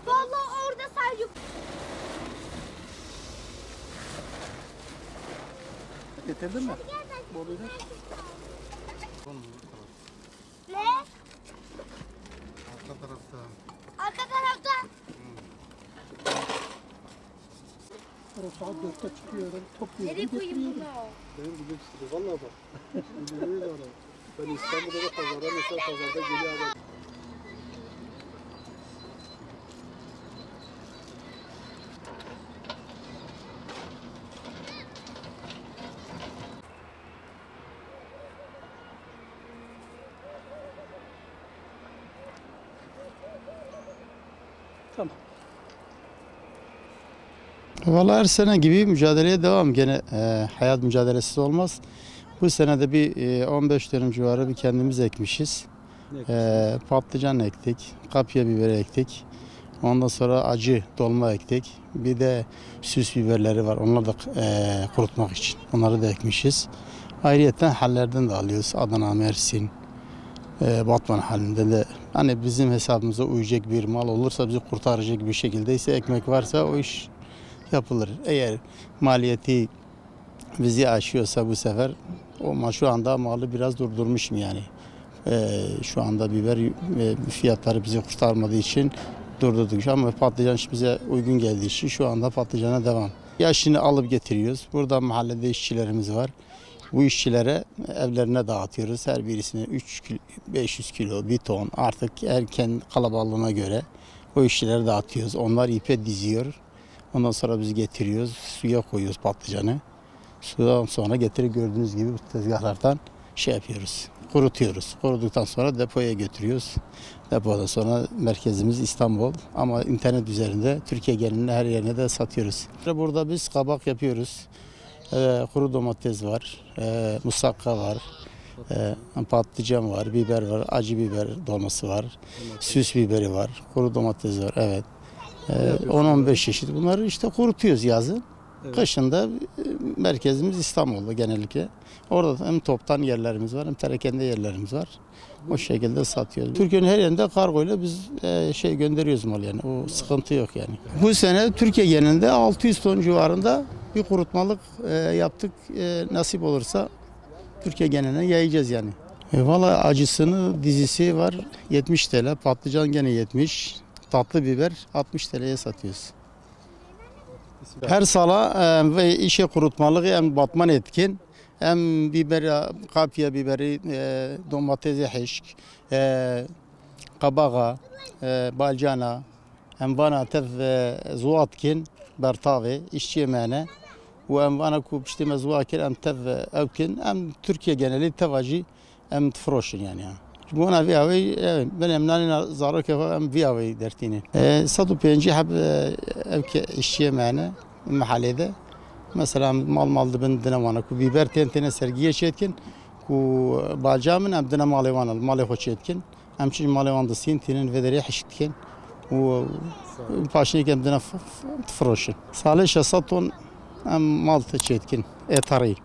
Vallahi orada sadece... Getirdin mi? Boruyu da. Ne? Arka tarafta. Arka tarafta. Saat 4'te çıkıyorum. Topluyorum. Nereye koyayım bunu? Benim bilmek istiyor. Valla bak. Bilmiyorum da ona. Ben İstanbul'da da pazarda mesela pazarda geliyor adam. Tamam. Vallahi her sene gibi mücadeleye devam. Gene hayat mücadelesiz olmaz. Bu sene de bir 15 dönüm civarı bir kendimiz ekmişiz. Patlıcan ektik, kapya biberi ektik. Ondan sonra acı dolma ektik. Bir de süs biberleri var. Onları da kurutmak için. Onları da ekmişiz. Ayrıyeten hallerden de alıyoruz. Adana, Mersin, Batman halinde de. Hani bizim hesabımıza uyacak bir mal olursa, bizi kurtaracak bir şekilde ise, ekmek varsa o iş yapılır. Eğer maliyeti bizi aşıyorsa bu sefer şu anda malı biraz durdurmuşum yani. Şu anda biber fiyatları bizi kurtarmadığı için durdurduk. Ama patlıcan bize uygun geldiği için şu anda patlıcana devam. Yaşını alıp getiriyoruz. Burada mahallede işçilerimiz var. Bu işçilere evlerine dağıtıyoruz. Her birisine 3 kilo, 500 kilo, 1 ton artık erken kalabalığına göre o işçilere dağıtıyoruz. Onlar ipe diziyor. Ondan sonra biz getiriyoruz. Suya koyuyoruz patlıcanı. Sudan sonra getirip gördüğünüz gibi bu tezgahlardan yapıyoruz. Kurutuyoruz. Kuruduktan sonra depoya götürüyoruz. Depodan sonra merkezimiz İstanbul ama internet üzerinde Türkiye genelinde her yerine de satıyoruz. Burada biz kabak yapıyoruz. Kuru domates var, musakka var, patlıcan var, biber var, acı biber dolması var, süs biberi var, kuru domates var, evet. 10-15 çeşit. Bunları işte kurutuyoruz yazın. Evet. Kışında merkezimiz İstanbul'da genellikle. Orada hem toptan yerlerimiz var hem terakende yerlerimiz var. O şekilde satıyoruz. Türkiye'nin her yerinde kargoyla biz gönderiyoruz mal yani. O sıkıntı yok yani. Bu sene Türkiye genelinde 600 ton civarında bir kurutmalık yaptık. Nasip olursa Türkiye geneline yayacağız yani. Valla acısını dizisi var 70 TL, patlıcan gene 70, tatlı biber 60 TL'ye satıyoruz. Her sala ve işe kurutmalık hem batman etkin hem biber, kapya biberi, domatesi hişk, kabağa, balcana, hem bana tef zuatkin bertavi işçi yemeğine ve hem bana kupiştime zuakir hem tef evkin hem Türkiye geneli tevacı hem tfroşun yani. Buna viavi benim nani zarar kefa hem viavi dertini. Sadu penci hep evke işçi yemeğine mahallede. Mesela mal ben dinamana ku biber tentene sergiye çetkin ku balcamın hem dinamalı vanal malı hoş etkin. Hem çiğ malı vandı sintinin vederi hiştkin. و paşını hem dinaf tfroşun. Salih 600 ton hem mal teçetkin. Etari.